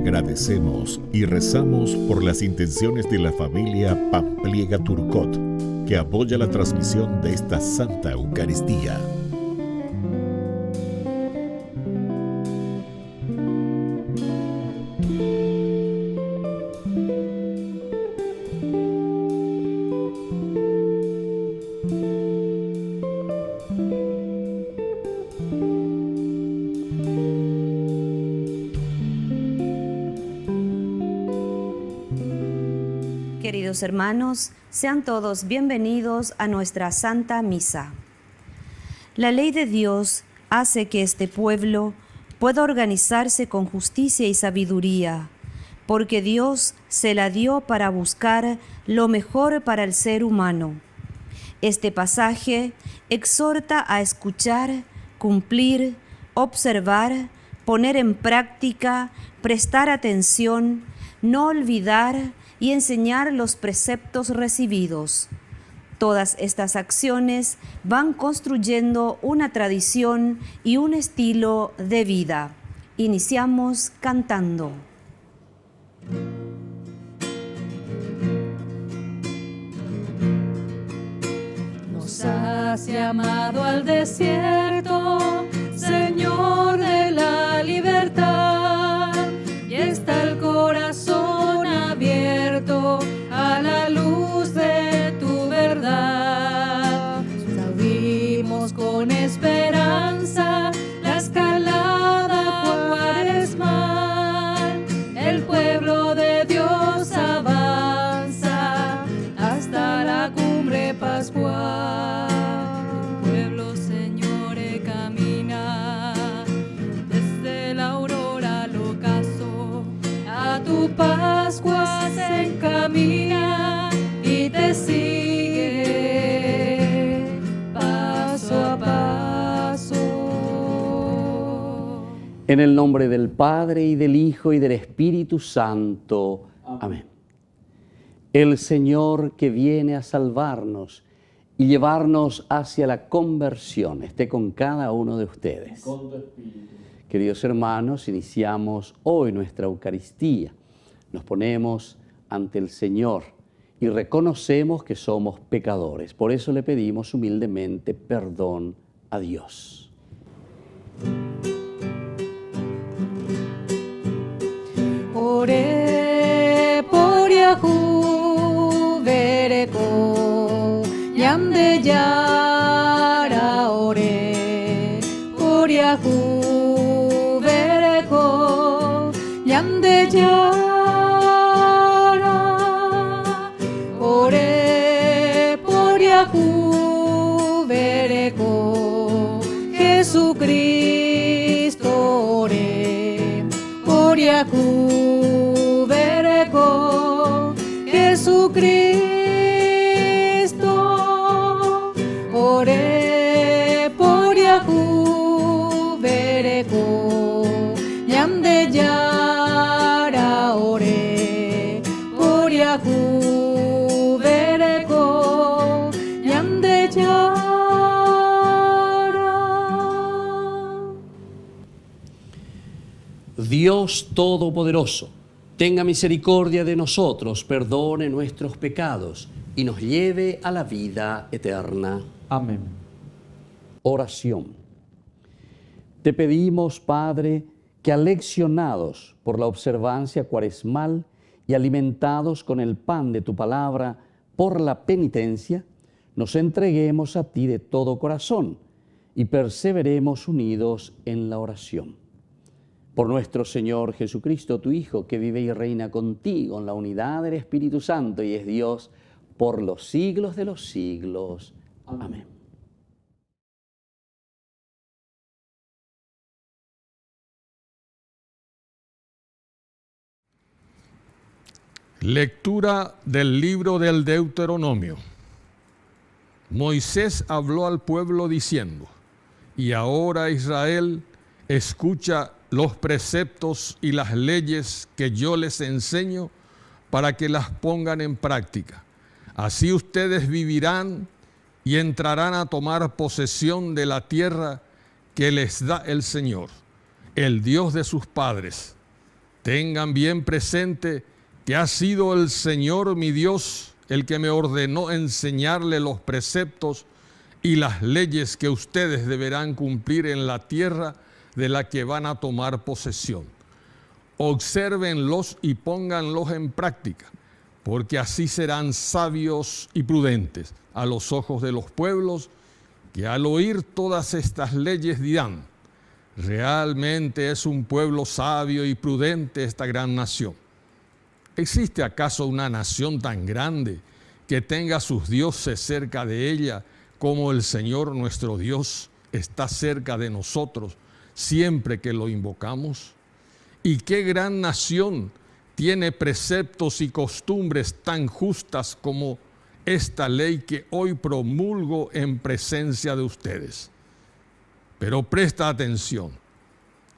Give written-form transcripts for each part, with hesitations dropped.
Agradecemos y rezamos por las intenciones de la familia Pampliega Turcot, que apoya la transmisión de esta Santa Eucaristía. Queridos hermanos, sean todos bienvenidos a nuestra Santa Misa. La ley de Dios hace que este pueblo pueda organizarse con justicia y sabiduría, porque Dios se la dio para buscar lo mejor para el ser humano. Este pasaje exhorta a escuchar, cumplir, observar, poner en práctica, prestar atención, no olvidar y enseñar los preceptos recibidos. Todas estas acciones van construyendo una tradición y un estilo de vida. Iniciamos cantando. Nos has llamado al desierto, Señor de la libertad, y está el corazón abierto a la luz de tu verdad. Salimos con esperanza la escalada cuaresmal. El pueblo de Dios avanza hasta la cumbre pascual. El pueblo, Señor, camina desde la aurora al ocaso. A tu Pascua se encamina y te sigue paso a paso. En el nombre del Padre, y del Hijo, y del Espíritu Santo. Amén. El Señor, que viene a salvarnos y llevarnos hacia la conversión, esté con cada uno de ustedes. Con tu espíritu. Queridos hermanos, iniciamos hoy nuestra Eucaristía. Nos ponemos ante el Señor y reconocemos que somos pecadores. Por eso le pedimos humildemente perdón a Dios. Ore por Yahu vereko yamde yara. Ore por Yahu vereko yamde yara. Ore por Yahu vereko Jesucristo. Ore por Yahu vereko Jesucristo. Ore por Yahu vereko yamde yara. Ore por Yahu vereko yamde yara. Dios Todopoderoso, tenga misericordia de nosotros, perdone nuestros pecados y nos lleve a la vida eterna. Amén. Oración. Te pedimos, Padre, que aleccionados por la observancia cuaresmal y alimentados con el pan de tu palabra por la penitencia, nos entreguemos a ti de todo corazón y perseveremos unidos en la oración. Por nuestro Señor Jesucristo, tu Hijo, que vive y reina contigo en la unidad del Espíritu Santo y es Dios por los siglos de los siglos. Amén. Lectura del libro del Deuteronomio. Moisés habló al pueblo diciendo: y ahora, Israel, escucha los preceptos y las leyes que yo les enseño para que las pongan en práctica. Así ustedes vivirán y entrarán a tomar posesión de la tierra que les da el Señor, el Dios de sus padres, Tengan bien presente que ha sido el Señor mi Dios el que me ordenó enseñarle los preceptos y las leyes que ustedes deberán cumplir en la tierra de la que van a tomar posesión. Obsérvenlos y pónganlos en práctica, porque así serán sabios y prudentes a los ojos de los pueblos, que al oír todas estas leyes dirán: realmente es un pueblo sabio y prudente esta gran nación. ¿Existe acaso una nación tan grande que tenga sus dioses cerca de ella, como el Señor nuestro Dios está cerca de nosotros siempre que lo invocamos? ¿Y qué gran nación tiene preceptos y costumbres tan justas como esta ley que hoy promulgo en presencia de ustedes? Pero presta atención.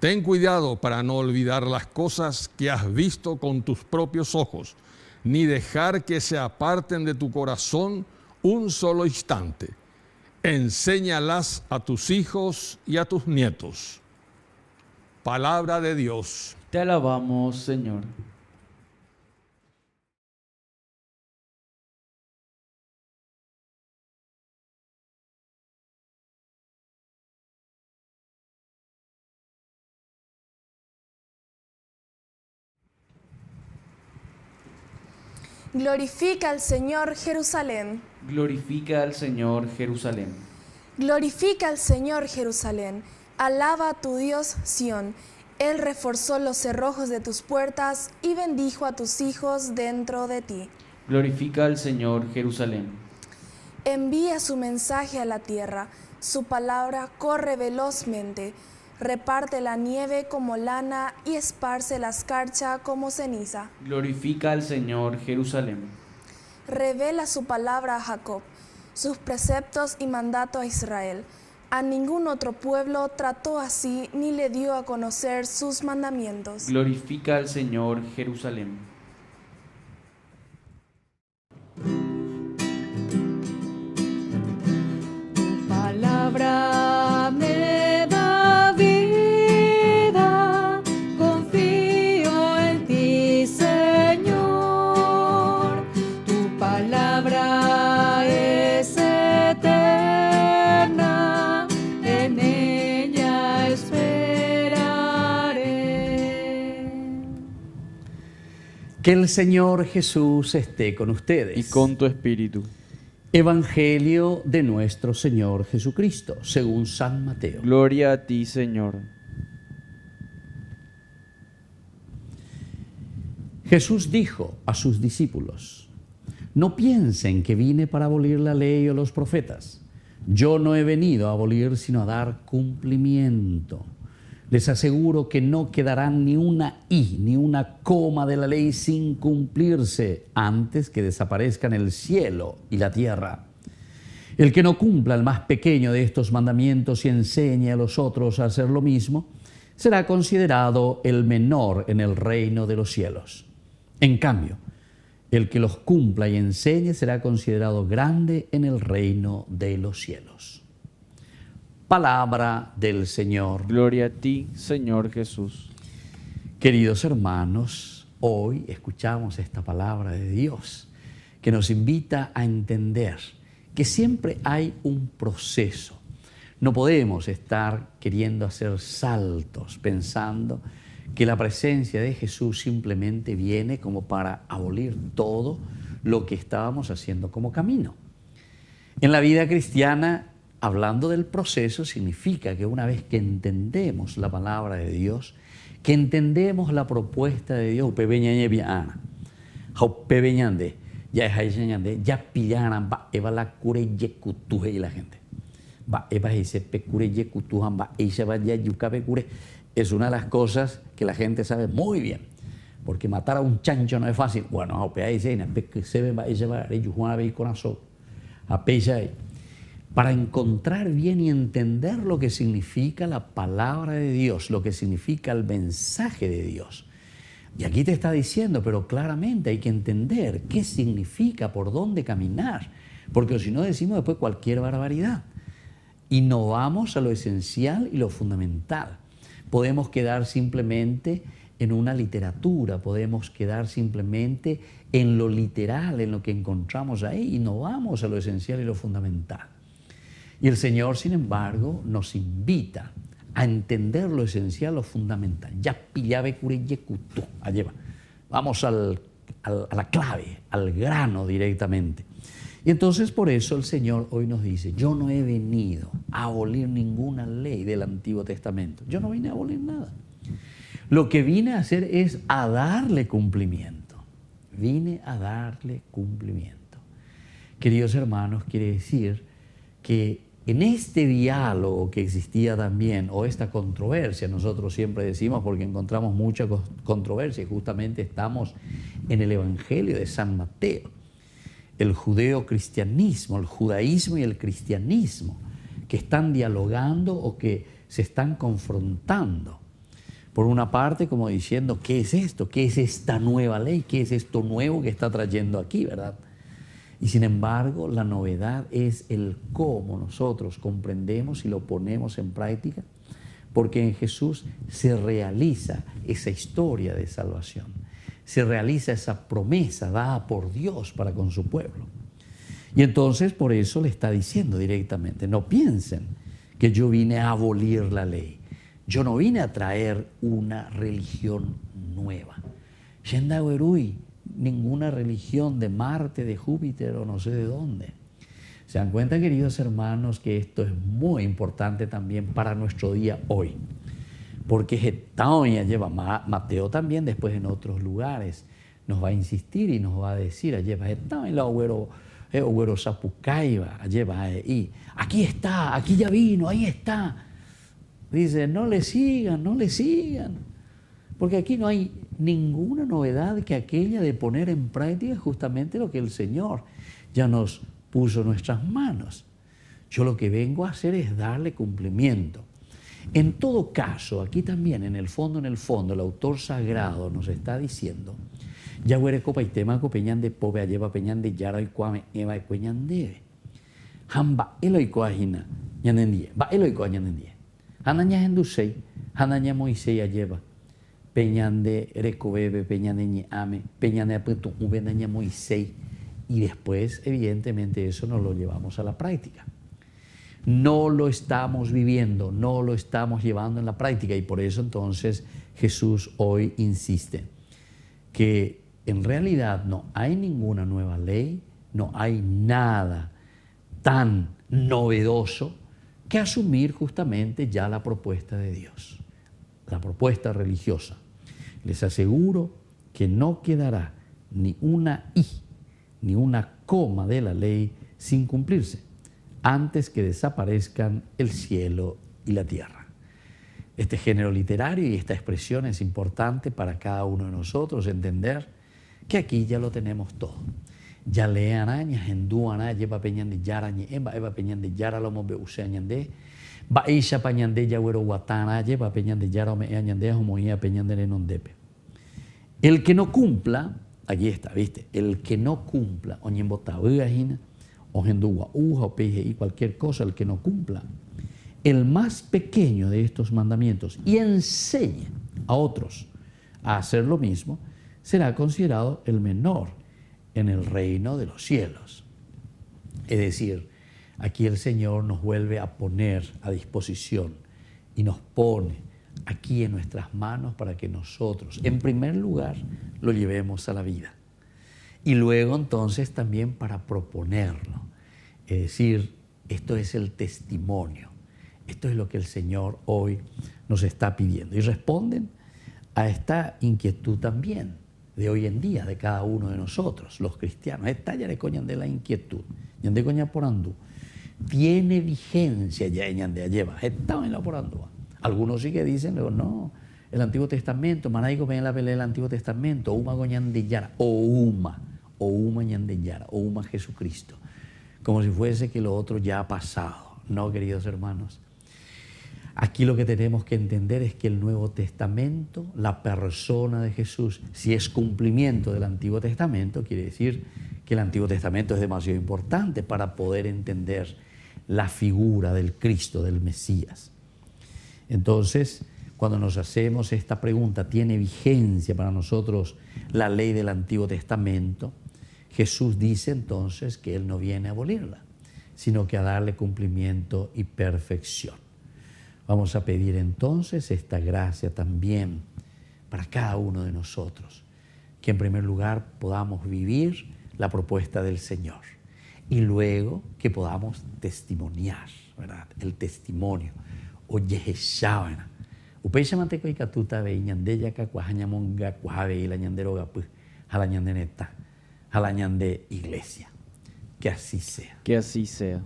Ten cuidado para no olvidar las cosas que has visto con tus propios ojos, ni dejar que se aparten de tu corazón un solo instante. Enséñalas a tus hijos y a tus nietos. Palabra de Dios. Te alabamos, Señor. Glorifica al Señor Jerusalén. Glorifica al Señor Jerusalén. Glorifica al Señor Jerusalén. Alaba a tu Dios Sión. Él reforzó los cerrojos de tus puertas y bendijo a tus hijos dentro de ti. Glorifica al Señor Jerusalén. Envía su mensaje a la tierra. Su palabra corre velozmente. Reparte la nieve como lana y esparce la escarcha como ceniza. Glorifica al Señor Jerusalén. Revela su palabra a Jacob, sus preceptos y mandato a Israel. A ningún otro pueblo trató así ni le dio a conocer sus mandamientos. Glorifica al Señor Jerusalén. Tu palabra me da vida, confío en ti, Señor. Tu palabra es eterna, en ella esperaré. Que el Señor Jesús esté con ustedes. Y con tu espíritu. Evangelio de nuestro Señor Jesucristo, según San Mateo. Gloria a ti, Señor. Jesús dijo a sus discípulos: no piensen que vine para abolir la ley o los profetas. Yo no he venido a abolir, sino a dar cumplimiento. Les aseguro que no quedarán ni una i, ni una coma de la ley sin cumplirse antes que desaparezcan el cielo y la tierra. El que no cumpla el más pequeño de estos mandamientos y enseñe a los otros a hacer lo mismo, será considerado el menor en el reino de los cielos. En cambio, el que los cumpla y enseñe será considerado grande en el reino de los cielos. Palabra del Señor. Gloria a ti, Señor Jesús. Queridos hermanos, hoy escuchamos esta palabra de Dios que nos invita a entender que siempre hay un proceso. No podemos estar queriendo hacer saltos pensando que la presencia de Jesús simplemente viene como para abolir todo lo que estábamos haciendo como camino. En la vida cristiana, hablando del proceso, significa que una vez que entendemos la palabra de Dios, que entendemos la propuesta de Dios, ya pillaran va eva la cure yecutuje y la gente va eva ese pecure yecutujan va ella va ya yucabe cure. Es una de las cosas que la gente sabe muy bien, porque matar a un chancho no es fácil. Bueno, para encontrar bien y entender lo que significa la palabra de Dios, lo que significa el mensaje de Dios. Y aquí te está diciendo, pero claramente hay que entender qué significa, por dónde caminar, porque si no decimos después cualquier barbaridad. Y no vamos a lo esencial y lo fundamental. Podemos quedar simplemente en una literatura, podemos quedar simplemente en lo literal, en lo que encontramos ahí, y no vamos a lo esencial y lo fundamental. Y el Señor, sin embargo, nos invita a entender lo esencial, lo fundamental. Ya pillave cureyecutú, allá va. Vamos a la clave, al grano directamente. Y entonces por eso el Señor hoy nos dice, yo no he venido a abolir ninguna ley del Antiguo Testamento. Yo no vine a abolir nada. Lo que vine a hacer es a darle cumplimiento. Vine a darle cumplimiento. Queridos hermanos, quiere decir que en este diálogo que existía también, o esta controversia, nosotros siempre decimos porque encontramos mucha controversia, y justamente estamos en el Evangelio de San Mateo, el judeo-cristianismo, el judaísmo y el cristianismo, que están dialogando o que se están confrontando. Por una parte, como diciendo, ¿qué es esto? ¿Qué es esta nueva ley? ¿Qué es esto nuevo que está trayendo aquí, verdad? Y sin embargo, la novedad es el cómo nosotros comprendemos y lo ponemos en práctica, porque en Jesús se realiza esa historia de salvación, se realiza esa promesa dada por Dios para con su pueblo. Y entonces por eso le está diciendo directamente, no piensen que yo vine a abolir la ley. Yo no vine a traer una religión nueva. Ninguna religión de Marte, de Júpiter o no sé de dónde. Se dan cuenta, queridos hermanos, que esto es muy importante también para nuestro día hoy. Porque Getaonia lleva Mateo también, después en otros lugares, nos va a insistir y nos va a decir, lleva Getaonia, la Ogüero Sapucaiba, lleva ahí. Aquí está, aquí ya vino, ahí está. Dice, no le sigan, porque aquí no hay ninguna novedad que aquella de poner en práctica justamente lo que el Señor ya nos puso en nuestras manos. Yo lo que vengo a hacer es darle cumplimiento. En todo caso, aquí también, en el fondo, el autor sagrado nos está diciendo, ya huere copa y tema copeñan de pobe lleva peñan de yara y cuame eva y cueñan debe. Hamba eloicoajina, ñanendie, va eloicoa ñanendie. Hanaña Hendusei, Hanaña Moisés lleva, peñan de recobebe, peñan de ñame, peñan de apunto, ubenaña Moisés, y después, evidentemente, eso nos lo llevamos a la práctica. No lo estamos viviendo, no lo estamos llevando en la práctica, y por eso entonces Jesús hoy insiste que en realidad no hay ninguna nueva ley, no hay nada tan novedoso que asumir justamente ya la propuesta de Dios, la propuesta religiosa. Les aseguro que no quedará ni una i, ni una coma de la ley sin cumplirse, antes que desaparezcan el cielo y la tierra. Este género literario y esta expresión es importante para cada uno de nosotros entender que aquí ya lo tenemos todo. Ya le arañas en duana lleva peñan de yarañe eva peñan de yara lo mobe useñande va isha pañan de yagüero guatana lleva peñan de yara me añande homoía peñan de lenondepe. El que no cumpla, aquí está, ¿viste? El que no cumpla oñembotabuajina o gendugua uja o peje y cualquier cosa, el que no cumpla el más pequeño de estos mandamientos y enseñe a otros a hacer lo mismo, será considerado el menor en el reino de los cielos. Es decir, aquí el Señor nos vuelve a poner a disposición y nos pone aquí en nuestras manos para que nosotros, en primer lugar, lo llevemos a la vida. Y luego entonces también para proponerlo. Es decir, esto es el testimonio. Esto es lo que el Señor hoy nos está pidiendo. Y responden a esta inquietud también de hoy en día, de cada uno de nosotros, los cristianos. Esta ya le coñan de la inquietud. Yande coña por andú. Tiene vigencia ya en Yande lleva. Está en la por andú. Algunos sí que dicen, luego, no, el Antiguo Testamento, manaigo ven la pelea del Antiguo Testamento, uma goñan de yara, o uma ñande yara, o uma Jesucristo. Como si fuese que lo otro ya ha pasado. No, queridos hermanos. Aquí lo que tenemos que entender es que el Nuevo Testamento, la persona de Jesús, si es cumplimiento del Antiguo Testamento, quiere decir que el Antiguo Testamento es demasiado importante para poder entender la figura del Cristo, del Mesías. Entonces, Cuando nos hacemos esta pregunta, ¿tiene vigencia para nosotros la ley del Antiguo Testamento? Jesús dice entonces que Él no viene a abolirla, sino que a darle cumplimiento y perfección. Vamos a pedir entonces esta gracia también para cada uno de nosotros, que en primer lugar podamos vivir la propuesta del Señor y luego que podamos testimoniar, ¿verdad? El testimonio. Oye, Shabana. Upeisha manteco y catuta ve ñandeya cacuajañamonga cuave y la ñandero gapu, jalañandeneta, jalañande iglesia. Que así sea. Que así sea.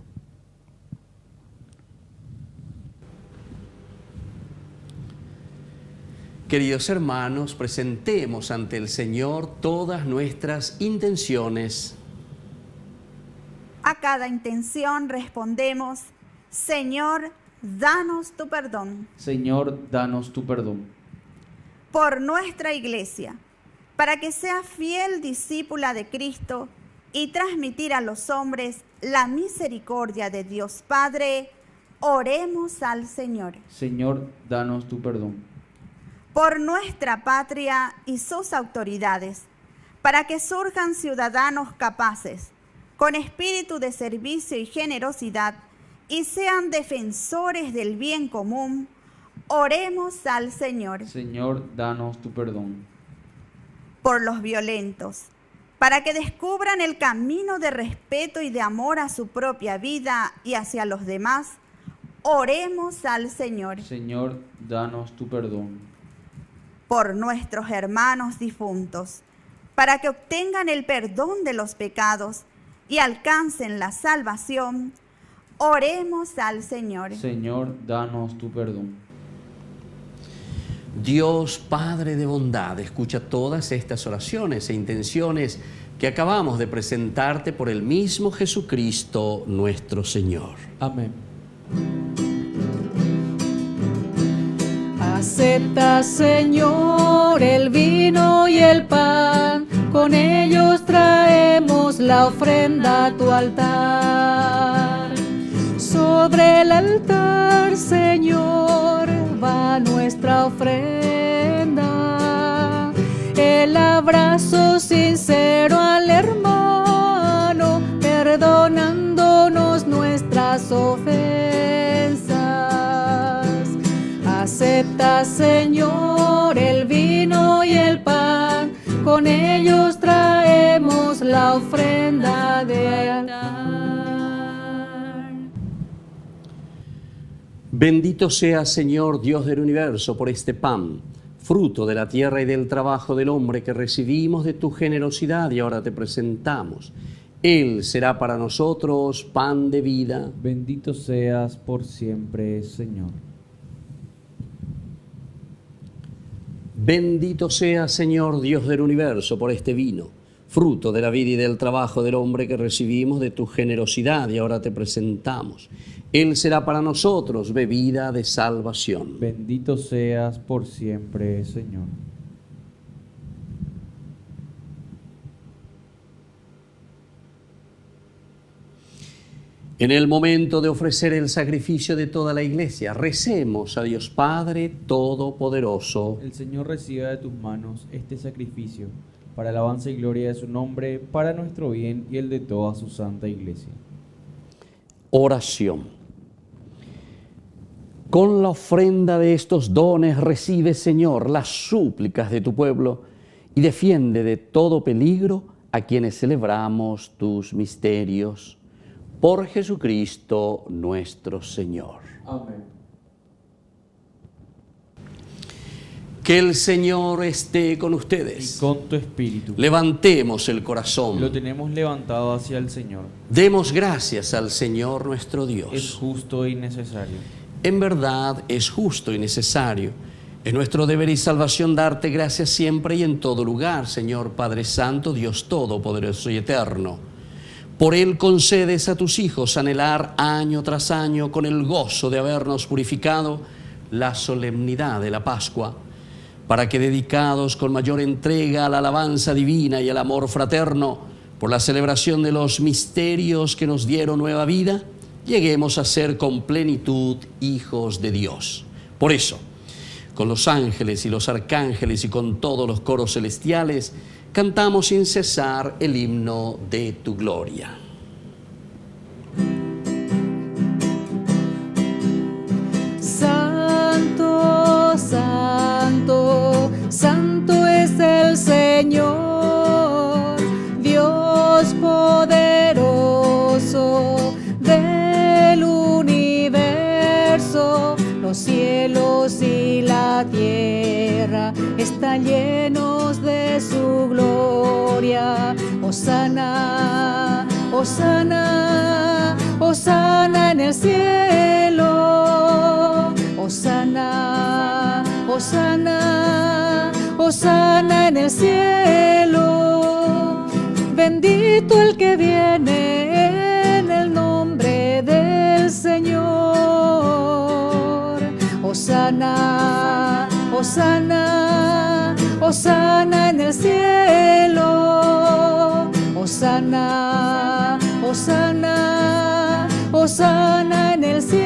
Queridos hermanos, presentemos ante el Señor todas nuestras intenciones. A cada intención respondemos: Señor, danos tu perdón. Señor, danos tu perdón. Por nuestra iglesia, para que sea fiel discípula de Cristo y transmitir a los hombres la misericordia de Dios Padre, oremos al Señor. Señor, danos tu perdón. Por nuestra patria y sus autoridades, para que surjan ciudadanos capaces, con espíritu de servicio y generosidad, y sean defensores del bien común, oremos al Señor. Señor, danos tu perdón. Por los violentos, para que descubran el camino de respeto y de amor a su propia vida y hacia los demás, oremos al Señor. Señor, danos tu perdón. Por nuestros hermanos difuntos, para que obtengan el perdón de los pecados y alcancen la salvación, oremos al Señor. Señor, danos tu perdón. Dios Padre de bondad, escucha todas estas oraciones e intenciones que acabamos de presentarte por el mismo Jesucristo nuestro Señor. Amén. Acepta, Señor, el vino y el pan, con ellos traemos la ofrenda a tu altar. Sobre el altar, Señor, va nuestra ofrenda, el abrazo sincero al hermano, perdonándonos nuestras ofensas. Acepta, Señor, el vino y el pan, con ellos traemos la ofrenda de altar. Bendito sea, Señor, Dios del universo, por este pan, fruto de la tierra y del trabajo del hombre que recibimos de tu generosidad y ahora te presentamos. Él será para nosotros pan de vida. Bendito seas por siempre, Señor. Bendito sea, Señor, Dios del universo, por este vino, fruto de la vida y del trabajo del hombre que recibimos de tu generosidad y ahora te presentamos. Él será para nosotros bebida de salvación. Bendito seas por siempre, Señor. En el momento de ofrecer el sacrificio de toda la iglesia, recemos a Dios Padre Todopoderoso. El Señor reciba de tus manos este sacrificio, para alabanza y gloria de su nombre, para nuestro bien y el de toda su santa iglesia. Oración. Con la ofrenda de estos dones recibe, Señor, las súplicas de tu pueblo y defiende de todo peligro a quienes celebramos tus misterios. Por Jesucristo nuestro Señor. Amén. Que el Señor esté con ustedes. Y con tu espíritu. Levantemos el corazón. Lo tenemos levantado hacia el Señor. Demos gracias al Señor nuestro Dios. Es justo y necesario. En verdad es justo y necesario. Es nuestro deber y salvación darte gracias siempre y en todo lugar, Señor Padre Santo, Dios Todopoderoso y Eterno. Por Él concedes a tus hijos anhelar año tras año con el gozo de habernos purificado la solemnidad de la Pascua, para que dedicados con mayor entrega a la alabanza divina y al amor fraterno, por la celebración de los misterios que nos dieron nueva vida, lleguemos a ser con plenitud hijos de Dios. Por eso, Con los ángeles y los arcángeles y con todos los coros celestiales, cantamos sin cesar el himno de tu gloria. Santo, santo, santo es el Señor, Dios poderoso del universo. Los cielos y la tierra están llenos de su gloria. Hosana, hosana, hosana en el cielo. Hosana, hosana, hosana en el cielo. Bendito el que viene en el nombre del Señor. Hosana, hosana, hosana en el cielo. Hosana, hosana, hosana en el cielo.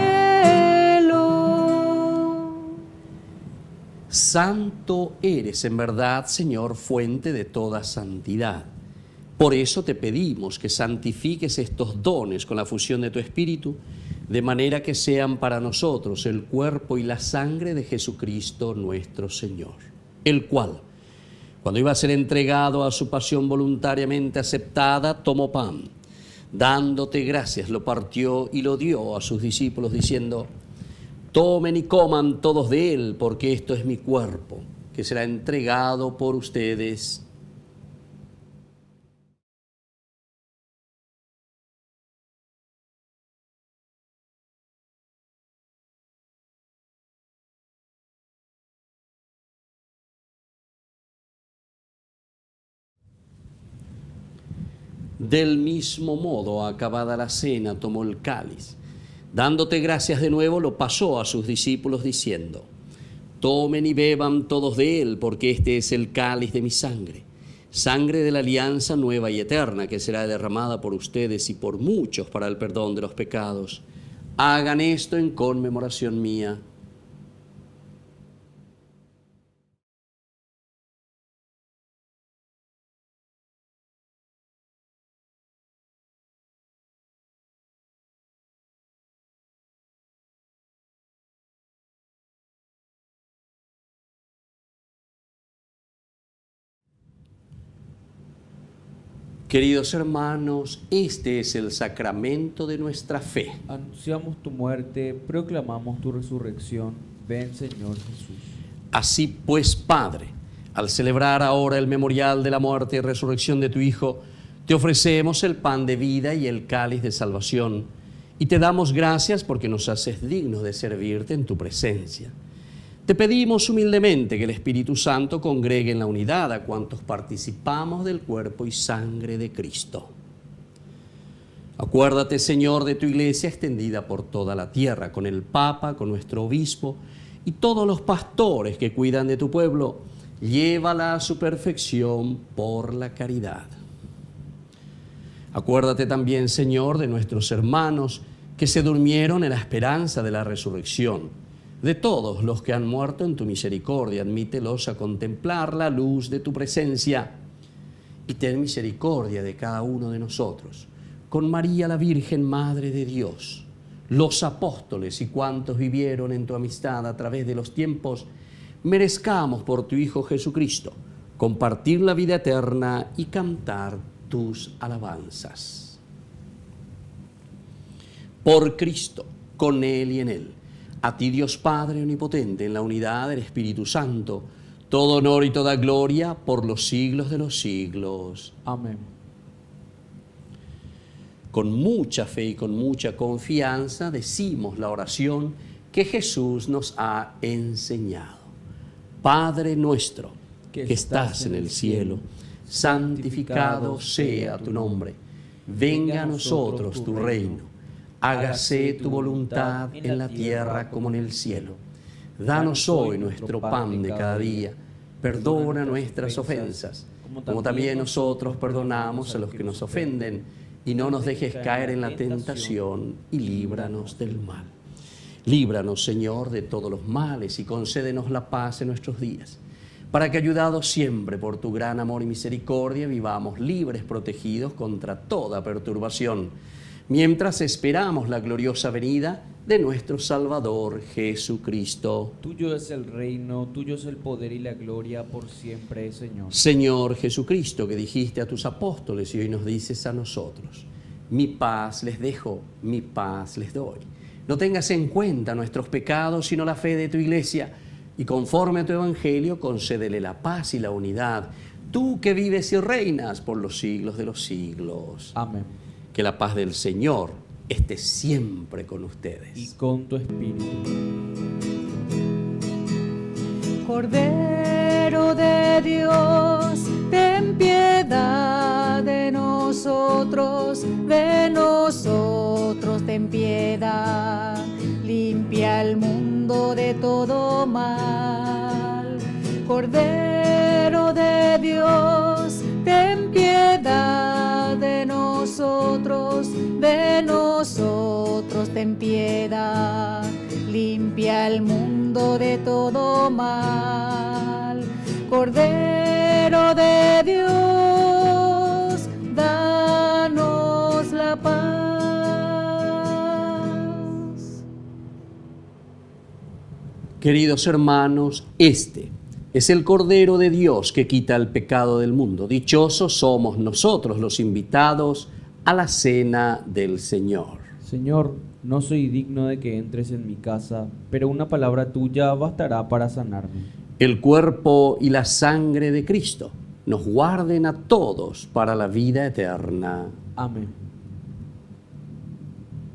Santo eres en verdad, Señor, fuente de toda santidad. Por eso te pedimos que santifiques estos dones con la fusión de tu Espíritu, de manera que sean para nosotros el cuerpo y la sangre de Jesucristo nuestro Señor, el cual, cuando iba a ser entregado a su pasión voluntariamente aceptada, tomó pan, dándote gracias, lo partió y lo dio a sus discípulos, diciendo: tomen y coman todos de él, porque esto es mi cuerpo, que será entregado por ustedes. Del mismo modo, acabada la cena, tomó el cáliz. Dándote gracias de nuevo, lo pasó a sus discípulos diciendo: tomen y beban todos de él, porque este es el cáliz de mi sangre, sangre de la alianza nueva y eterna, que será derramada por ustedes y por muchos para el perdón de los pecados. Hagan esto en conmemoración mía. Queridos hermanos, este es el sacramento de nuestra fe. Anunciamos tu muerte, proclamamos tu resurrección. Ven, Señor Jesús. Así pues, Padre, al celebrar ahora el memorial de la muerte y resurrección de tu Hijo, te ofrecemos el pan de vida y el cáliz de salvación, y te damos gracias porque nos haces dignos de servirte en tu presencia. Te pedimos humildemente que el Espíritu Santo congregue en la unidad a cuantos participamos del cuerpo y sangre de Cristo. Acuérdate, Señor, de tu iglesia extendida por toda la tierra, con el Papa, con nuestro obispo y todos los pastores que cuidan de tu pueblo. Llévala a su perfección por la caridad. Acuérdate también, Señor, de nuestros hermanos que se durmieron en la esperanza de la resurrección. De todos los que han muerto en tu misericordia, admítelos a contemplar la luz de tu presencia. Y ten misericordia de cada uno de nosotros, con María la Virgen, Madre de Dios, los apóstoles y cuantos vivieron en tu amistad a través de los tiempos, merezcamos por tu Hijo Jesucristo compartir la vida eterna y cantar tus alabanzas. Por Cristo, con Él y en Él, a ti, Dios Padre omnipotente, en la unidad del Espíritu Santo, todo honor y toda gloria por los siglos de los siglos. Amén. Con mucha fe y con mucha confianza decimos la oración que Jesús nos ha enseñado. Padre nuestro, que estás en el cielo, santificado sea tu nombre. Venga a nosotros tu reino. Hágase tu voluntad en la tierra como en el cielo. Danos hoy nuestro pan de cada día. Perdona nuestras ofensas, como también nosotros perdonamos a los que nos ofenden. Y no nos dejes caer en la tentación y líbranos del mal. Líbranos, Señor, de todos los males y concédenos la paz en nuestros días, para que, ayudados siempre por tu gran amor y misericordia, vivamos libres, protegidos contra toda perturbación, mientras esperamos la gloriosa venida de nuestro Salvador Jesucristo. Tuyo es el reino, tuyo es el poder y la gloria por siempre, Señor. Señor Jesucristo, que dijiste a tus apóstoles y hoy nos dices a nosotros: mi paz les dejo, mi paz les doy. No tengas en cuenta nuestros pecados, sino la fe de tu Iglesia, y conforme a tu evangelio, concédele la paz y la unidad, tú que vives y reinas por los siglos de los siglos. Amén. Que la paz del Señor esté siempre con ustedes. Y con tu espíritu. Cordero de Dios, ten piedad de nosotros, ten piedad. Limpia el mundo de todo mal. Cordero de Dios, ten piedad de nosotros, ten piedad. Limpia el mundo de todo mal. Cordero de Dios, danos la paz. Queridos hermanos, este es el Cordero de Dios que quita el pecado del mundo. Dichosos somos nosotros los invitados a la cena del Señor. Señor, no soy digno de que entres en mi casa, pero una palabra tuya bastará para sanarme. El cuerpo y la sangre de Cristo nos guarden a todos para la vida eterna. Amén.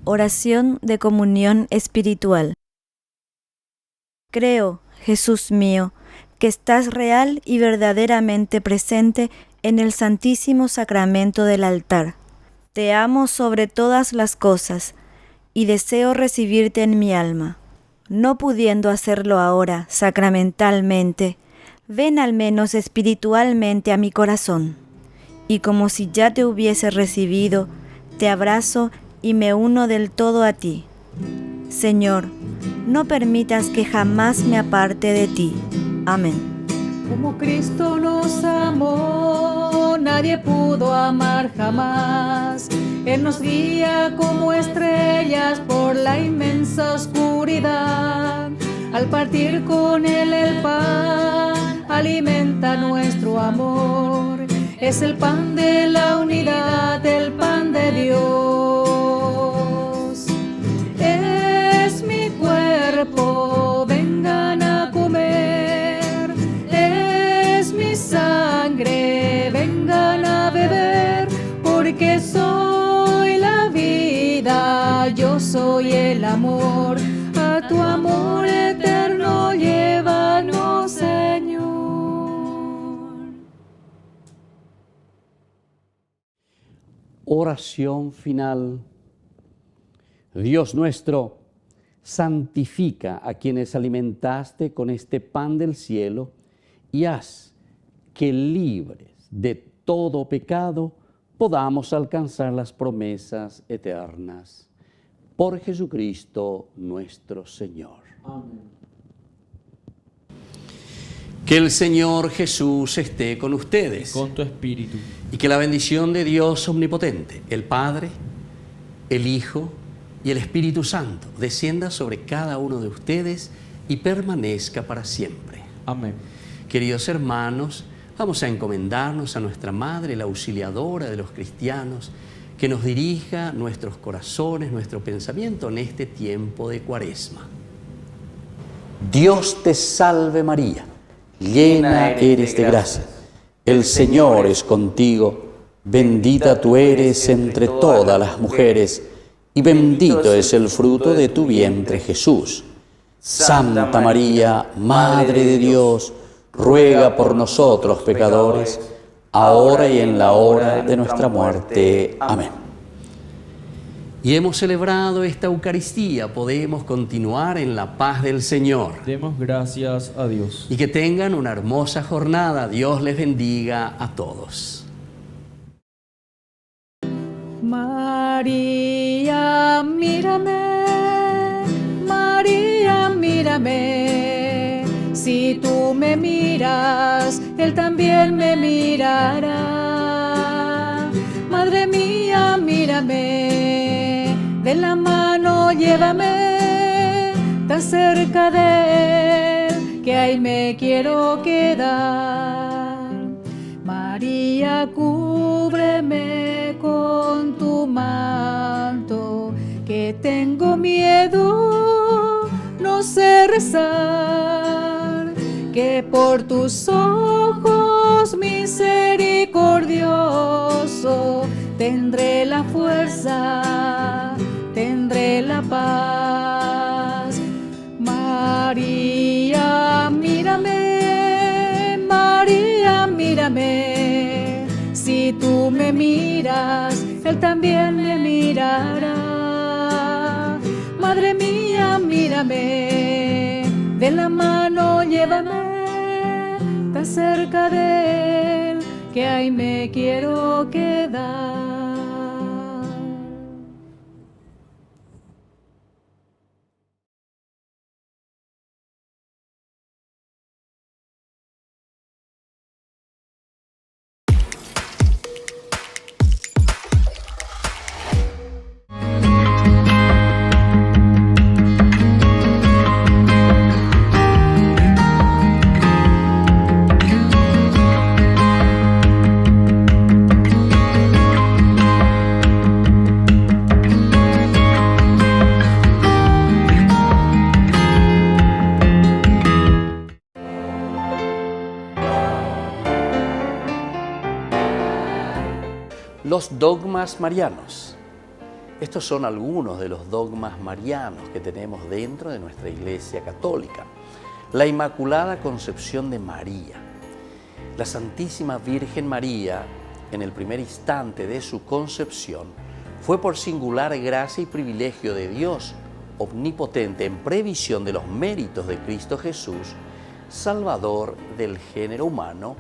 Oración de comunión espiritual. Creo, Jesús mío, que estás real y verdaderamente presente en el Santísimo Sacramento del altar. Te amo sobre todas las cosas y deseo recibirte en mi alma. No pudiendo hacerlo ahora sacramentalmente, ven al menos espiritualmente a mi corazón. Y como si ya te hubiese recibido, te abrazo y me uno del todo a ti. Señor, no permitas que jamás me aparte de ti. Amén. Como Cristo nos amó, nadie pudo amar jamás. Él nos guía como estrellas por la inmensa oscuridad. Al partir con Él el pan, alimenta nuestro amor. Es el pan de la unidad, el pan de Dios. Es mi cuerpo, vengan a comer. Es mi sangre, vengan a beber. Porque soy la vida, yo soy el amor. A tu amor eterno llévanos, Señor. Oración final. Dios nuestro, santifica a quienes alimentaste con este pan del cielo y haz que libres de todo pecado podamos alcanzar las promesas eternas. Por Jesucristo nuestro Señor. Amén. Que el Señor Jesús esté con ustedes. Con tu espíritu. Y que la bendición de Dios omnipotente, el Padre, el Hijo y el Espíritu Santo descienda sobre cada uno de ustedes y permanezca para siempre. Amén. Queridos hermanos, vamos a encomendarnos a nuestra Madre, la auxiliadora de los cristianos, que nos dirija nuestros corazones, nuestro pensamiento en este tiempo de Cuaresma. Dios te salve María, llena eres de gracia. El Señor es contigo, bendita tú eres entre todas las mujeres, y bendito es el fruto de tu vientre Jesús. Santa María, Madre de Dios, ruega por nosotros pecadores, ahora y en la hora de nuestra muerte. Amén. Y hemos celebrado esta Eucaristía, podemos continuar en la paz del Señor. Demos gracias a Dios. Y que tengan una hermosa jornada. Dios les bendiga a todos. María, mírame, María. mírame. Si tú me miras, Él también me mirará. Madre mía, mírame, de la mano llévame, tan cerca de Él, que ahí me quiero quedar. María, cúbreme con tu manto, que tengo miedo, no sé rezar, que por tus ojos misericordioso tendré la fuerza, tendré la paz. María, mírame, María, mírame, si tú me miras, Él también me mirará. Madre mía, mírame, de la mano llévame, tan cerca de Él, que ahí me quiero quedar. Los dogmas marianos. Estos son algunos de los dogmas marianos que tenemos dentro de nuestra Iglesia Católica. La Inmaculada Concepción de María. La Santísima Virgen María, en el primer instante de su concepción, fue por singular gracia y privilegio de Dios omnipotente, en previsión de los méritos de Cristo Jesús, Salvador del género humano,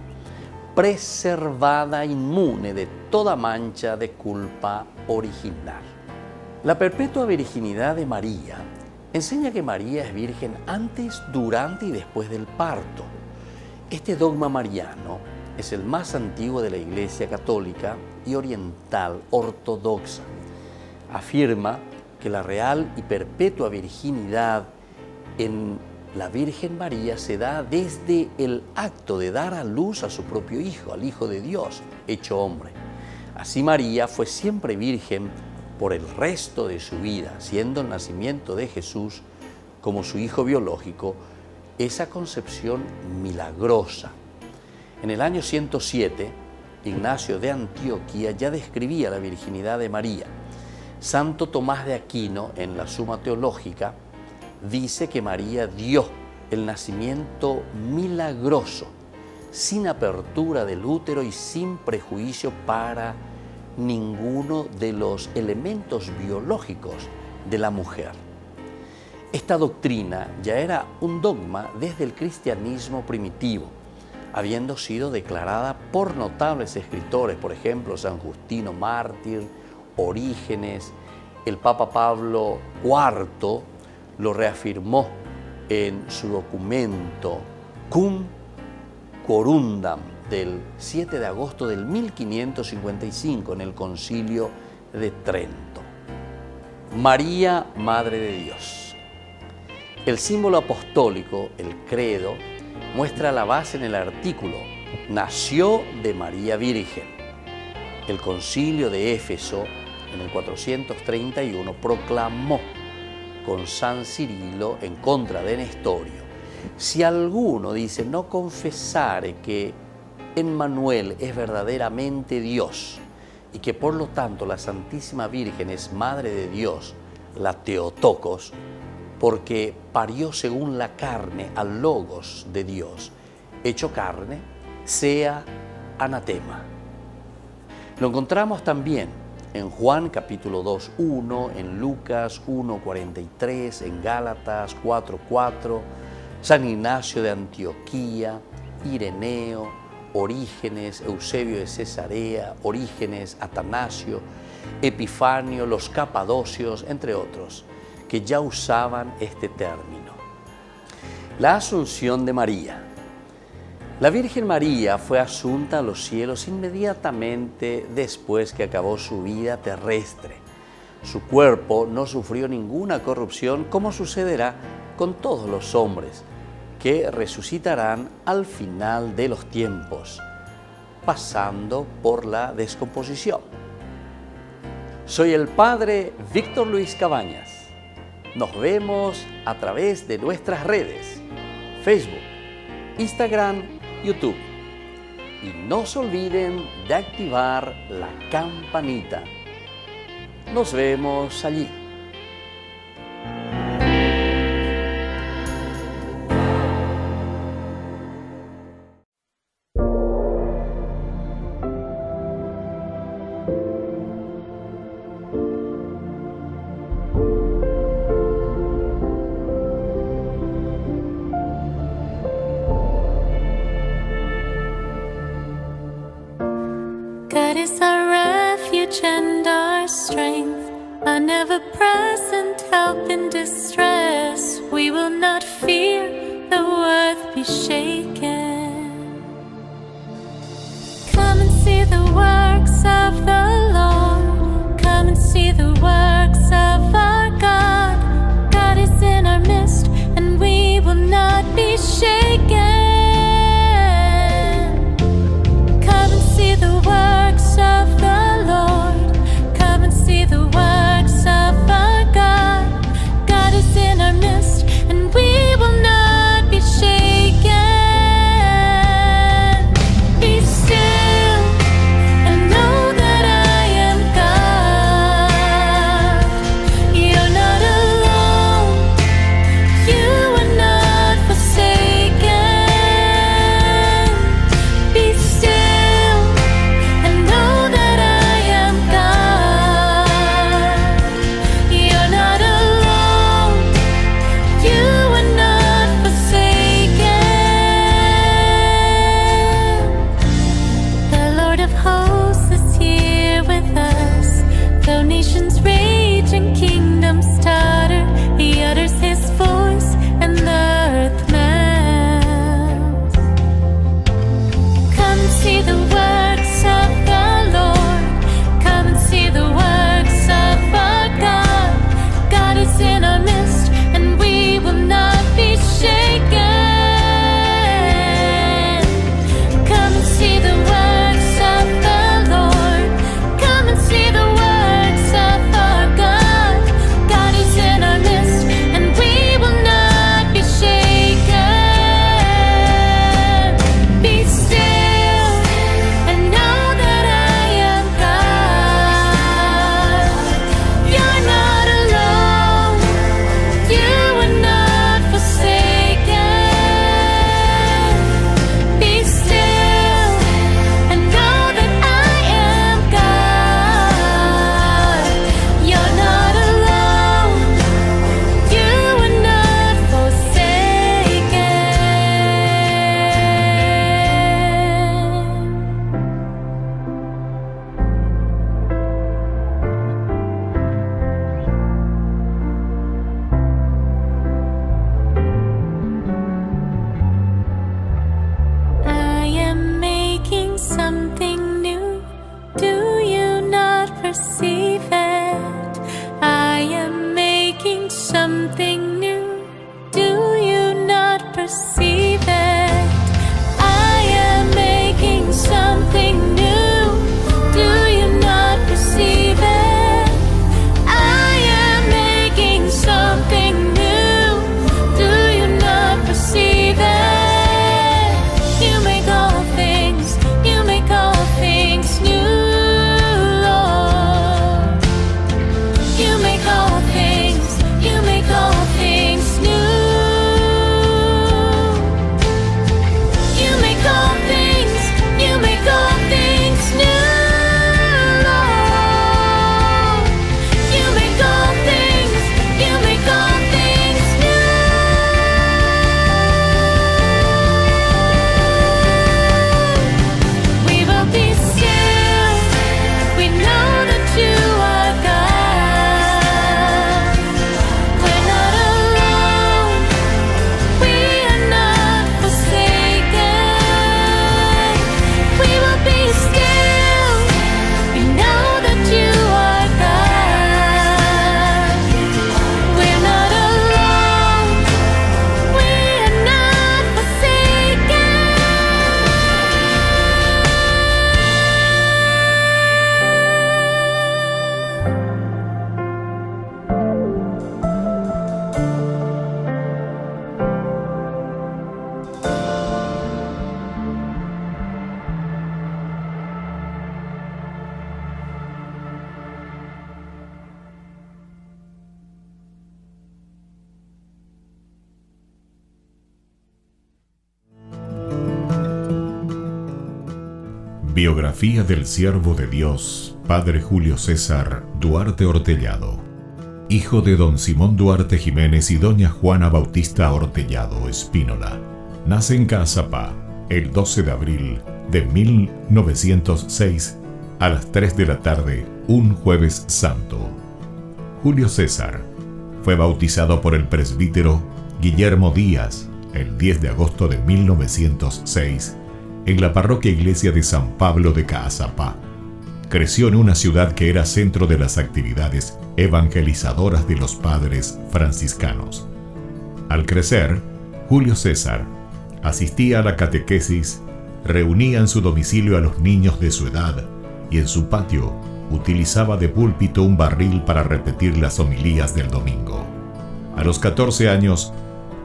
preservada inmune de toda mancha de culpa original. La perpetua virginidad de María enseña que María es virgen antes, durante y después del parto. Este dogma mariano es el más antiguo de la Iglesia Católica y oriental ortodoxa. Afirma que la real y perpetua virginidad en la Virgen María se da desde el acto de dar a luz a su propio Hijo, al Hijo de Dios, hecho hombre. Así María fue siempre virgen por el resto de su vida, siendo el nacimiento de Jesús como su Hijo biológico, esa concepción milagrosa. En el año 107, Ignacio de Antioquía ya describía la virginidad de María. Santo Tomás de Aquino, en la Suma Teológica, dice que María dio el nacimiento milagroso, sin apertura del útero y sin prejuicio para ninguno de los elementos biológicos de la mujer. Esta doctrina ya era un dogma desde el cristianismo primitivo, habiendo sido declarada por notables escritores, por ejemplo, San Justino Mártir, Orígenes, el Papa Pablo IV lo reafirmó en su documento Cum Corundam del 7 de agosto del 1555 en el Concilio de Trento. María, Madre de Dios. El símbolo apostólico, el credo, muestra la base en el artículo nació de María Virgen. El Concilio de Éfeso, en el 431, proclamó con San Cirilo en contra de Nestorio: si alguno, dice, no confesare que Emmanuel es verdaderamente Dios y que por lo tanto la Santísima Virgen es Madre de Dios, la Theotokos, porque parió según la carne al Logos de Dios, hecho carne, sea anatema. Lo encontramos también en Juan capítulo 2:1, en Lucas 1:43, en Gálatas 4:4, San Ignacio de Antioquía, Ireneo, Orígenes, Eusebio de Cesarea, Orígenes, Atanasio, Epifanio, los Capadocios, entre otros, que ya usaban este término. La Asunción de María. La Virgen María fue asunta a los cielos inmediatamente después que acabó su vida terrestre. Su cuerpo no sufrió ninguna corrupción, como sucederá con todos los hombres, que resucitarán al final de los tiempos, pasando por la descomposición. Soy el Padre Víctor Luis Cabañas. Nos vemos a través de nuestras redes, Facebook, Instagram, YouTube. Y no se olviden de activar la campanita. Nos vemos allí. God is our refuge and our strength, an ever-present help in distress. We will not fear, though earth be shaken. Come and see the works of the Lord. Come and see the works of our God. God is in our midst, and we will not be shaken. Come and see the works of the Lord. Come and see the works of our God. God is in our midst, and we will not be shaken. Be still and know that I am God. You're not alone. You are not forsaken. Be still and know that I am God. You're not alone. You are not forsaken. The Lord of hosts is here with us. Though nations rage and kingdoms totter, He utters His voice and the earth melts. Come and see the works of the Lord. Come and see the works of our God. God is in our midst, and we will not be shaken. Come and see the works of the Lord. Come and see the works of our God. God is in our midst, and we will not be shaken. Be still and know that I am God. You're not alone. You are not forsaken. Be still and know that I am God. You're not alone. You are not forsaken. I am making something new. Do you not perceive it? I am making something new. Do you not perceive it? I am making something new. Do you not perceive it? I am making something new. Do you not perceive it? You make all things new, Lord. You make all things new. Biografía del siervo de Dios, Padre Julio César Duarte Ortellado, hijo de don Simón Duarte Jiménez y doña Juana Bautista Ortellado Espínola. Nace en Caazapá el 12 de abril de 1906 a las 3 de la tarde, un jueves santo. Julio César fue bautizado por el presbítero Guillermo Díaz el 10 de agosto de 1906 en la parroquia Iglesia de San Pablo de Caazapá. Creció en una ciudad que era centro de las actividades evangelizadoras de los padres franciscanos. Al crecer, Julio César asistía a la catequesis, reunía en su domicilio a los niños de su edad y en su patio utilizaba de púlpito un barril para repetir las homilías del domingo. A los 14 años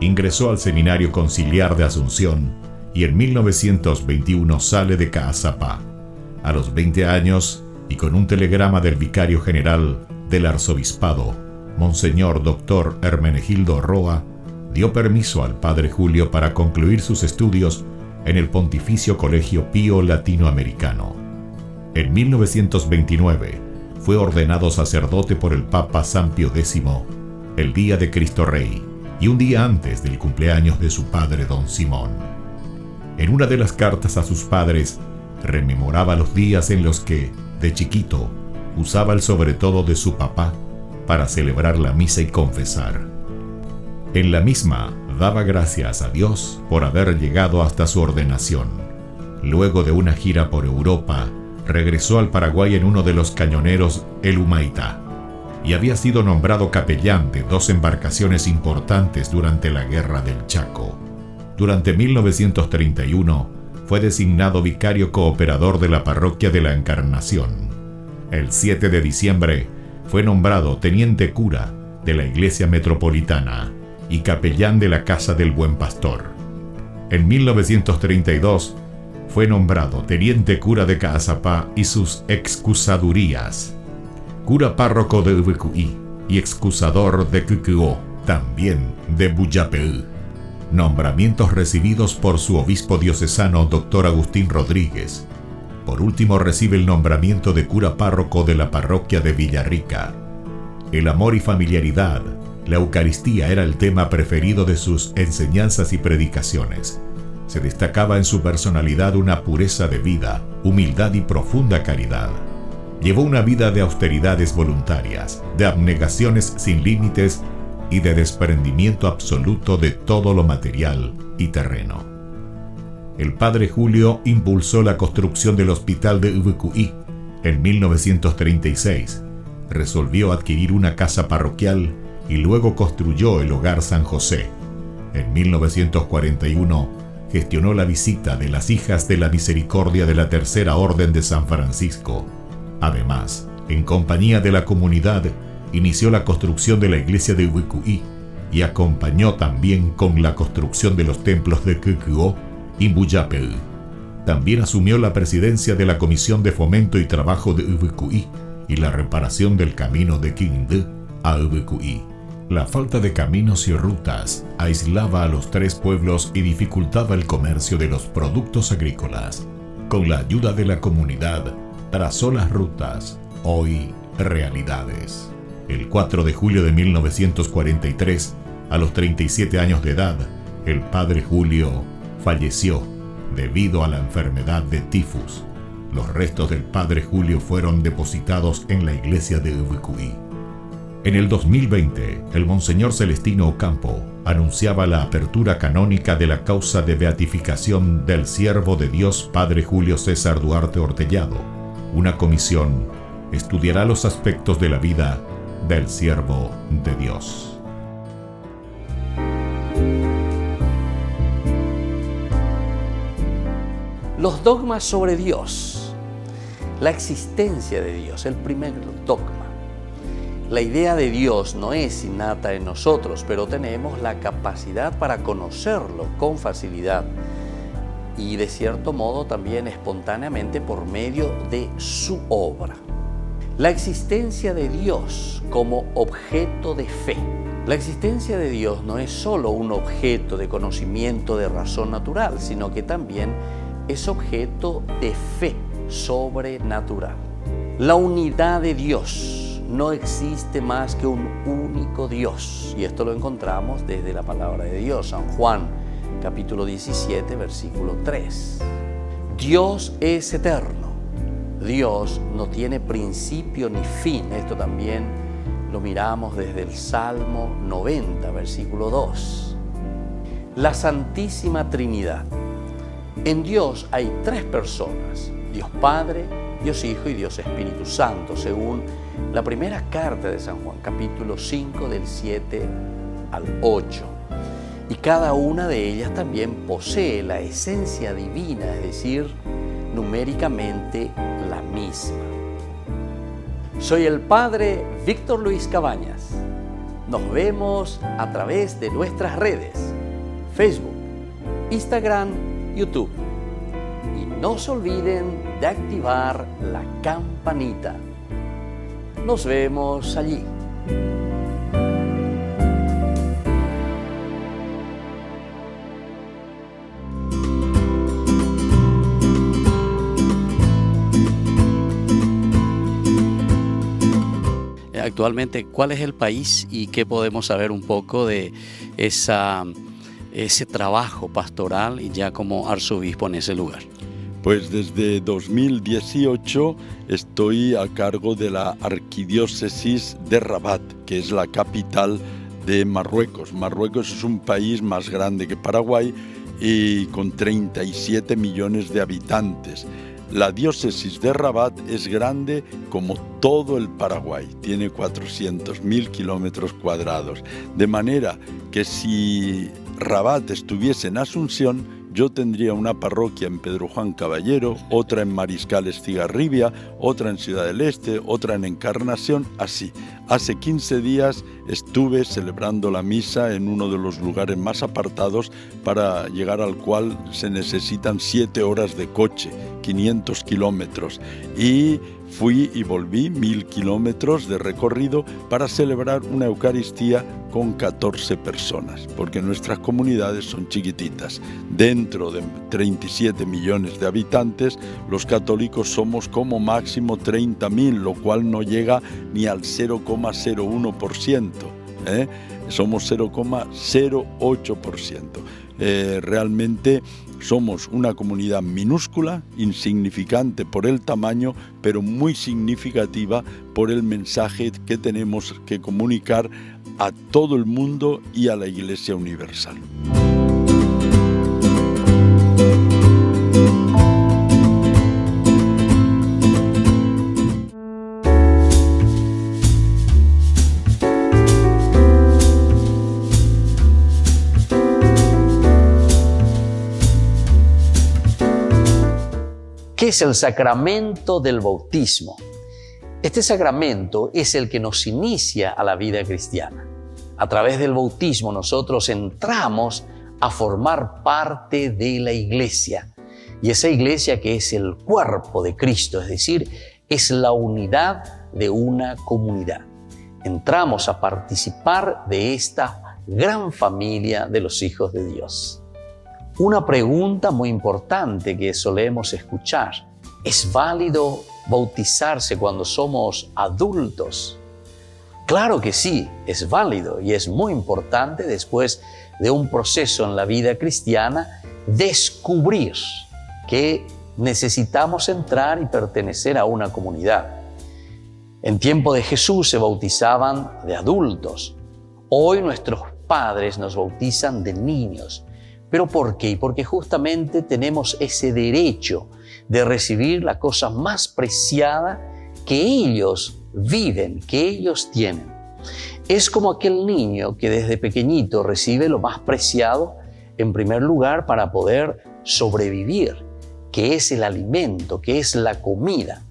ingresó al Seminario Conciliar de Asunción y en 1921 sale de Caazapá. A los 20 años, y con un telegrama del vicario general del arzobispado, Monseñor Dr. Hermenegildo Roa, dio permiso al padre Julio para concluir sus estudios en el Pontificio Colegio Pío Latinoamericano. En 1929 fue ordenado sacerdote por el Papa San Pío X, el día de Cristo Rey, y un día antes del cumpleaños de su padre don Simón. En una de las cartas a sus padres, rememoraba los días en los que, de chiquito, usaba el sobretodo de su papá para celebrar la misa y confesar. En la misma, daba gracias a Dios por haber llegado hasta su ordenación. Luego de una gira por Europa, regresó al Paraguay en uno de los cañoneros El Humaitá y había sido nombrado capellán de 2 embarcaciones importantes durante la Guerra del Chaco. Durante 1931 fue designado vicario cooperador de la parroquia de la Encarnación. El 7 de diciembre fue nombrado teniente cura de la Iglesia Metropolitana y capellán de la Casa del Buen Pastor. En 1932 fue nombrado teniente cura de Caazapá y sus excusadurías, cura párroco de Ubucuí y excusador de Cucuó, también de Buyapeú. Nombramientos recibidos por su obispo diocesano Dr. Agustín Rodríguez. Por último recibe el nombramiento de cura párroco de la parroquia de Villarrica. El amor y familiaridad, la Eucaristía era el tema preferido de sus enseñanzas y predicaciones. Se destacaba en su personalidad una pureza de vida, humildad y profunda caridad. Llevó una vida de austeridades voluntarias, de abnegaciones sin límites y de desprendimiento absoluto de todo lo material y terreno. El padre Julio impulsó la construcción del hospital de Ubucuí en 1936, resolvió adquirir una casa parroquial y luego construyó el Hogar San José. En 1941 gestionó la visita de las Hijas de la Misericordia de la Tercera Orden de San Francisco. Además, en compañía de la comunidad, inició la construcción de la iglesia de Ubucuí y acompañó también con la construcción de los templos de Cucuó y Buyapeú. También asumió la presidencia de la Comisión de Fomento y Trabajo de Ubucuí y la reparación del camino de Quindú a Ubucuí. La falta de caminos y rutas aislaba a los 3 pueblos y dificultaba el comercio de los productos agrícolas. Con la ayuda de la comunidad, trazó las rutas, hoy realidades. El 4 de julio de 1943, a los 37 años de edad, el padre Julio falleció debido a la enfermedad de tifus. Los restos del padre Julio fueron depositados en la iglesia de Ubucuí. En el 2020, el Monseñor Celestino Ocampo anunciaba la apertura canónica de la causa de beatificación del siervo de Dios Padre Julio César Duarte Ortellado. Una comisión estudiará los aspectos de la vida del siervo de Dios. Los dogmas sobre Dios, la existencia de Dios, el primer dogma. La idea de Dios no es innata en nosotros, pero tenemos la capacidad para conocerlo con facilidad y de cierto modo también espontáneamente por medio de su obra. La existencia de Dios como objeto de fe. La existencia de Dios no es solo un objeto de conocimiento de razón natural, sino que también es objeto de fe. sobrenatural. La unidad de Dios. No existe más que un único Dios. Y esto lo encontramos desde la palabra de Dios, San Juan, capítulo 17, versículo 3. Dios es eterno. Dios no tiene principio ni fin. Esto también lo miramos desde el Salmo 90, versículo 2. La Santísima Trinidad. En Dios hay tres personas: Dios Padre, Dios Hijo y Dios Espíritu Santo, según la primera carta de San Juan, capítulo 5, del 7 al 8. Y cada una de ellas también posee la esencia divina, es decir, numéricamente la misma. Soy el Padre Víctor Luis Cabañas. Nos vemos a través de nuestras redes: Facebook, Instagram, YouTube. Y no se olviden de activar la campanita. Nos vemos allí. Actualmente, ¿cuál es el país y qué podemos saber un poco de ese trabajo pastoral y ya como arzobispo en ese lugar? Pues desde 2018 estoy a cargo de la arquidiócesis de Rabat, que es la capital de Marruecos. Marruecos es un país más grande que Paraguay y con 37 millones de habitantes. La diócesis de Rabat es grande como todo el Paraguay, tiene 400.000 kilómetros cuadrados, de manera que si Rabat estuviese en Asunción, yo tendría una parroquia en Pedro Juan Caballero, otra en Mariscal Estigarribia, otra en Ciudad del Este, otra en Encarnación, así. Hace 15 días estuve celebrando la misa en uno de los lugares más apartados, para llegar al cual se necesitan 7 horas de coche, 500 kilómetros. Y fui y volví 1.000 kilómetros de recorrido para celebrar una Eucaristía con 14 personas, porque nuestras comunidades son chiquititas. Dentro de 37 millones de habitantes, los católicos somos como máximo 30.000, lo cual no llega ni al 0,01%. Somos 0,08%. Realmente somos una comunidad minúscula, insignificante por el tamaño, pero muy significativa por el mensaje que tenemos que comunicar a todo el mundo y a la Iglesia Universal. ¿Qué es el sacramento del bautismo? Este sacramento es el que nos inicia a la vida cristiana. A través del bautismo nosotros entramos a formar parte de la iglesia. Y esa iglesia que es el cuerpo de Cristo, es decir, es la unidad de una comunidad. Entramos a participar de esta gran familia de los hijos de Dios. Una pregunta muy importante que solemos escuchar: ¿es válido bautizarse cuando somos adultos? Claro que sí, es válido y es muy importante después de un proceso en la vida cristiana descubrir que necesitamos entrar y pertenecer a una comunidad. En tiempo de Jesús se bautizaban de adultos. Hoy nuestros padres nos bautizan de niños. ¿Pero por qué? Porque justamente tenemos ese derecho de recibir la cosa más preciada que ellos viven, que ellos tienen. Es como aquel niño que desde pequeñito recibe lo más preciado, en primer lugar, para poder sobrevivir, que es el alimento, que es la comida.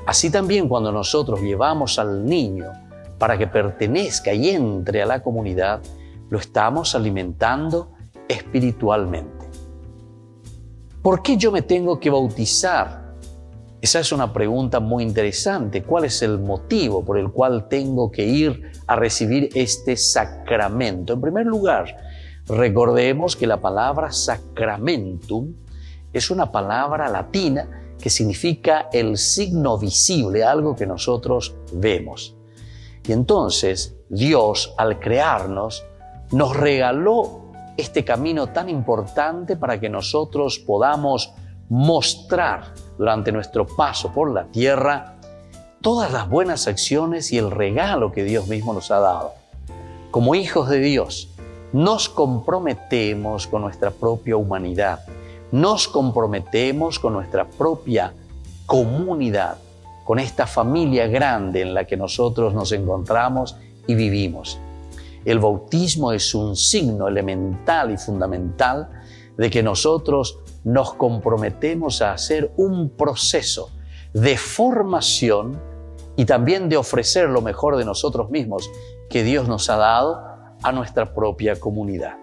Así también cuando nosotros llevamos al niño para que pertenezca y entre a la comunidad, lo estamos alimentando espiritualmente. ¿Por qué yo me tengo que bautizar? Esa es una pregunta muy interesante. ¿Cuál es el motivo por el cual tengo que ir a recibir este sacramento? En primer lugar, recordemos que la palabra sacramentum es una palabra latina que significa el signo visible, algo que nosotros vemos. Y entonces Dios, al crearnos, nos regaló este camino tan importante para que nosotros podamos mostrar durante nuestro paso por la tierra todas las buenas acciones y el regalo que Dios mismo nos ha dado. Como hijos de Dios, nos comprometemos con nuestra propia humanidad, nos comprometemos con nuestra propia comunidad, con esta familia grande en la que nosotros nos encontramos y vivimos. El bautismo es un signo elemental y fundamental de que nosotros nos comprometemos a hacer un proceso de formación y también de ofrecer lo mejor de nosotros mismos que Dios nos ha dado a nuestra propia comunidad.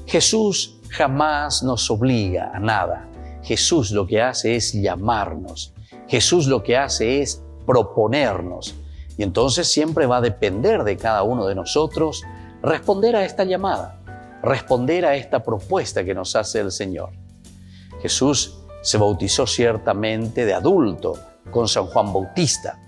Jesús jamás nos obliga a nada. Jesús lo que hace es llamarnos. Jesús lo que hace es proponernos. Y entonces siempre va a depender de cada uno de nosotros responder a esta llamada, responder a esta propuesta que nos hace el Señor. Jesús se bautizó ciertamente de adulto con San Juan Bautista.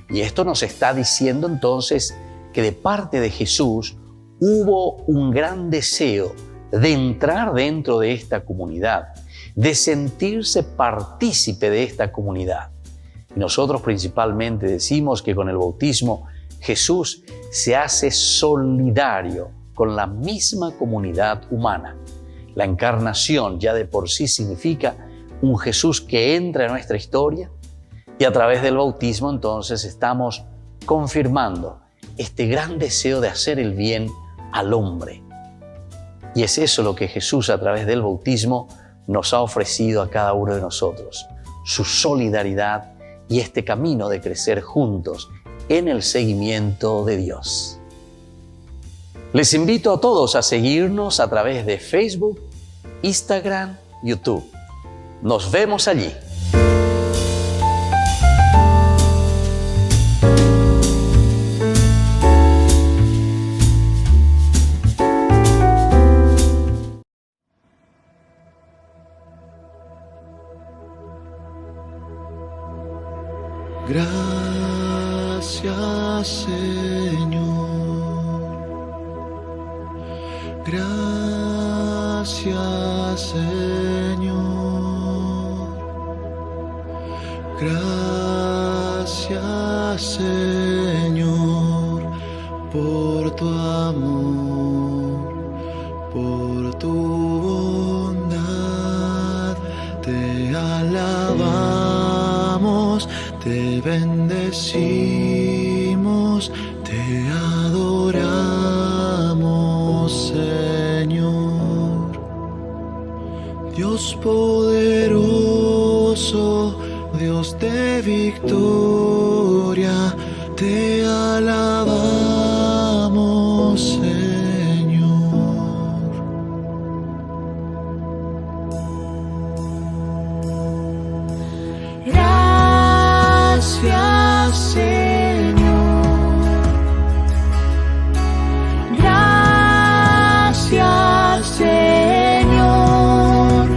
Y esto nos está diciendo entonces que de parte de Jesús hubo un gran deseo de entrar dentro de esta comunidad, de sentirse partícipe de esta comunidad. Y nosotros principalmente decimos que con el bautismo Jesús se hace solidario con la misma comunidad humana. La encarnación ya de por sí significa un Jesús que entra en nuestra historia y a través del bautismo entonces estamos confirmando este gran deseo de hacer el bien al hombre. Y es eso lo que Jesús a través del bautismo nos ha ofrecido a cada uno de nosotros, su solidaridad y este camino de crecer juntos en el seguimiento de Dios. Les invito a todos a seguirnos a través de Facebook, Instagram, YouTube. Nos vemos allí. Gracias, Señor. Gracias, Señor. Gracias, Señor, por tu amor, por tu bondad. Te alabamos, te bendecimos, te adoramos, Señor. Dios poderoso, Dios de victoria, te alabamos, Señor. Gracias, Señor. Gracias, Señor.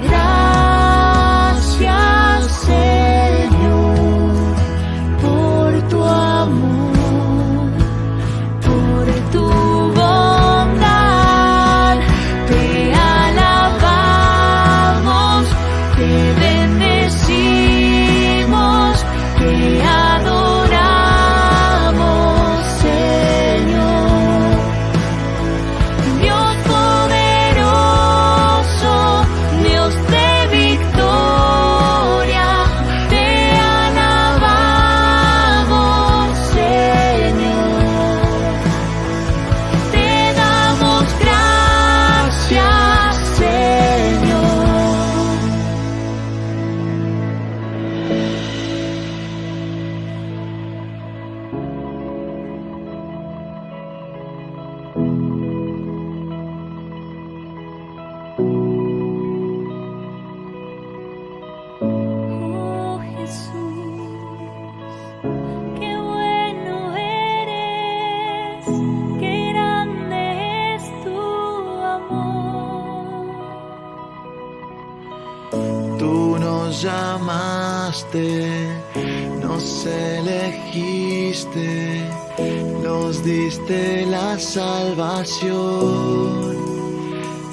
Gracias, Señor. llamaste, nos elegiste, nos diste la salvación.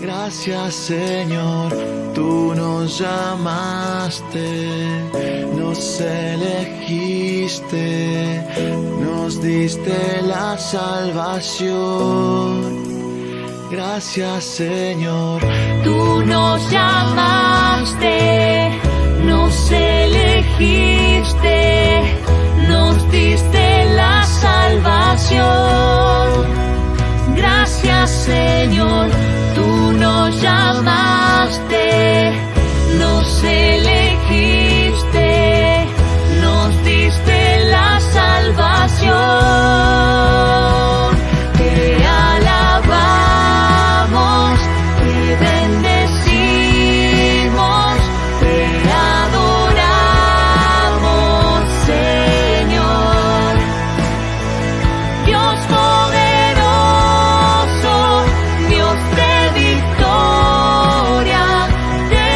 Gracias, Señor, tú nos llamaste, nos elegiste, nos diste la salvación. Gracias, Señor, Tú nos llamaste, nos elegiste, nos diste la salvación. Gracias, Señor, tú nos llamaste, nos elegiste, nos diste la salvación. Te alabamos, te bendecimos, te adoramos, Señor. Dios poderoso, Dios de victoria, te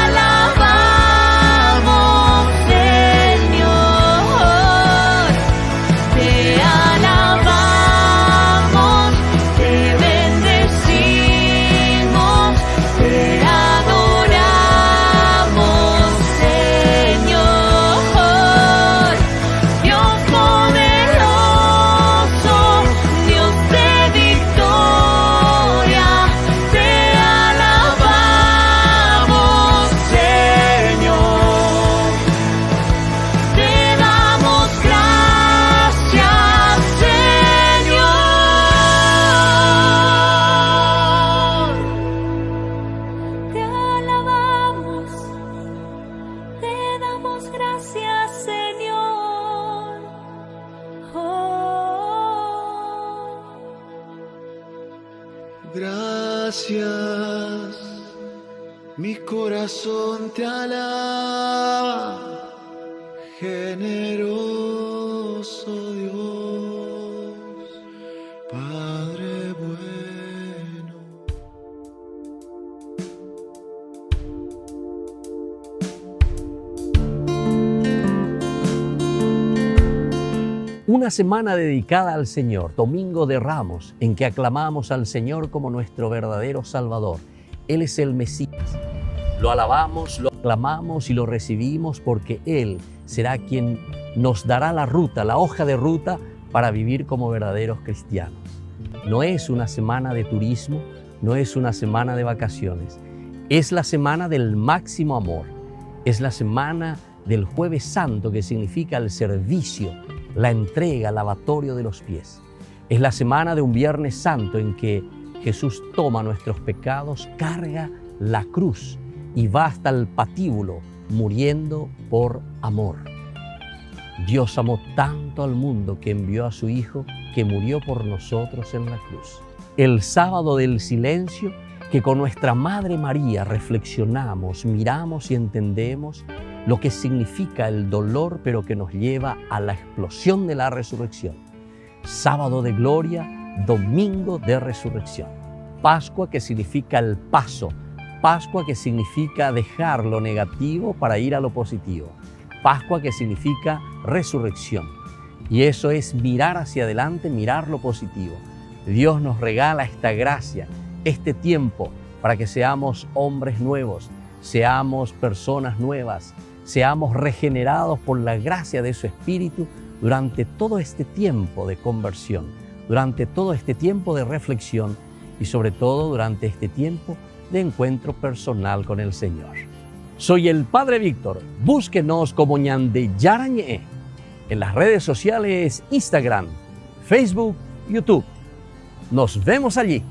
alabamos, Señor. Te alabamos, te bendecimos, te adoramos, Señor. Dios poderoso, Dios de victoria, te alabamos, Señor. Te damos gracias, Señor. Te alabamos, te damos gracias, Señor. gracias. Mi corazón te alaba, generoso Dios, Padre bueno. Una semana dedicada al Señor, Domingo de Ramos, en que aclamamos al Señor como nuestro verdadero Salvador. Él es el Mesías. Lo alabamos, lo aclamamos y lo recibimos porque Él será quien nos dará la ruta, la hoja de ruta para vivir como verdaderos cristianos. No es una semana de turismo, no es una semana de vacaciones. Es la semana del máximo amor. Es la semana del Jueves Santo, que significa el servicio, la entrega, el lavatorio de los pies. Es la semana de un Viernes Santo en que Jesús toma nuestros pecados, carga la cruz y va hasta el patíbulo muriendo por amor. Dios amó tanto al mundo que envió a su Hijo, que murió por nosotros en la cruz. El sábado del silencio, que con nuestra Madre María reflexionamos, miramos y entendemos lo que significa el dolor, pero que nos lleva a la explosión de la resurrección. Sábado de gloria, domingo de resurrección. Pascua, que significa el paso. Pascua, que significa dejar lo negativo para ir a lo positivo. Pascua, que significa resurrección. Y eso es mirar hacia adelante, mirar lo positivo. Dios nos regala esta gracia, este tiempo, para que seamos hombres nuevos, seamos personas nuevas, seamos regenerados por la gracia de su Espíritu durante todo este tiempo de conversión, durante todo este tiempo de reflexión y sobre todo durante este tiempo de encuentro personal con el Señor. Soy el Padre Víctor. Búsquenos como Ñande Yarañe en las redes sociales Instagram, Facebook, YouTube. Nos vemos allí.